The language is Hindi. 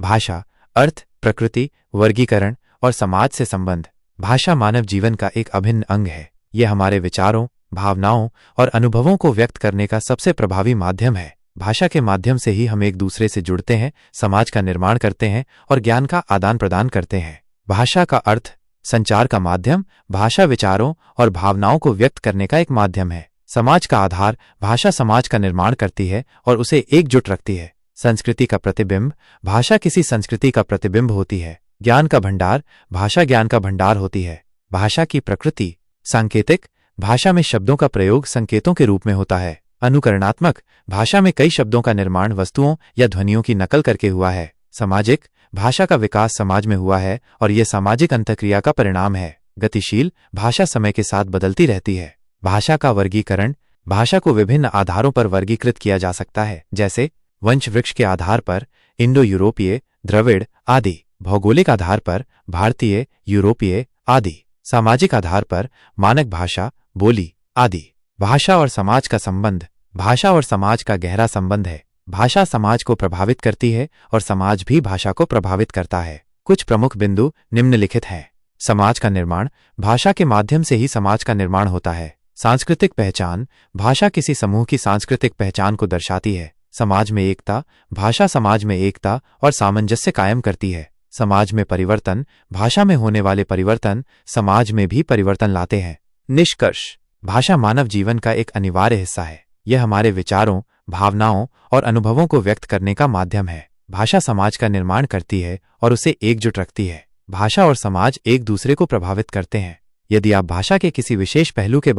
भाषा, अर्थ, प्रकृति, वर्गीकरण और समाज से संबंध। भाषा मानव जीवन का एक अभिन्न अंग है। यह हमारे विचारों, भावनाओं और अनुभवों को व्यक्त करने का सबसे प्रभावी माध्यम है। भाषा के माध्यम से ही हम एक दूसरे से जुड़ते हैं, समाज का निर्माण करते हैं और ज्ञान का आदान प्रदान करते हैं। भाषा का अर्थ, संचार का माध्यम। भाषा विचारों और भावनाओं को व्यक्त करने का एक माध्यम है। समाज का आधार। भाषा समाज का निर्माण करती है और उसे एकजुट रखती है। संस्कृति का प्रतिबिंब। भाषा किसी संस्कृति का प्रतिबिंब होती है। ज्ञान का भंडार। भाषा ज्ञान का भंडार होती है। भाषा की प्रकृति। सांकेतिक। भाषा में शब्दों का प्रयोग संकेतों के रूप में होता है। अनुकरणात्मक। भाषा में कई शब्दों का निर्माण वस्तुओं या ध्वनियों की नकल करके हुआ है। सामाजिक। भाषा का विकास समाज में हुआ है और यह सामाजिक अंतःक्रिया का परिणाम है। गतिशील। भाषा समय के साथ बदलती रहती है। भाषा का वर्गीकरण। भाषा को विभिन्न आधारों पर वर्गीकृत किया जा सकता है, जैसे वंश वृक्ष के आधार पर इंडो यूरोपीय, द्रविड़ आदि। भौगोलिक आधार पर भारतीय, यूरोपीय आदि। सामाजिक आधार पर मानक भाषा, बोली आदि। भाषा और समाज का संबंध। भाषा और समाज का गहरा संबंध है। भाषा समाज को प्रभावित करती है और समाज भी भाषा को प्रभावित करता है। कुछ प्रमुख बिंदु निम्नलिखित हैं। समाज का निर्माण। भाषा के माध्यम से ही समाज का निर्माण होता है। सांस्कृतिक पहचान। भाषा किसी समूह की सांस्कृतिक पहचान को दर्शाती है। समाज में एकता। भाषा समाज में एकता और सामंजस्य कायम करती है। समाज में परिवर्तन। भाषा में होने वाले परिवर्तन समाज में भी परिवर्तन लाते हैं। निष्कर्ष। भाषा मानव जीवन का एक अनिवार्य हिस्सा है। यह हमारे विचारों, भावनाओं और अनुभवों को व्यक्त करने का माध्यम है। भाषा समाज का निर्माण करती है और उसे एकजुट रखती है। भाषा और समाज एक दूसरे को प्रभावित करते हैं। यदि आप भाषा के किसी विशेष पहलू के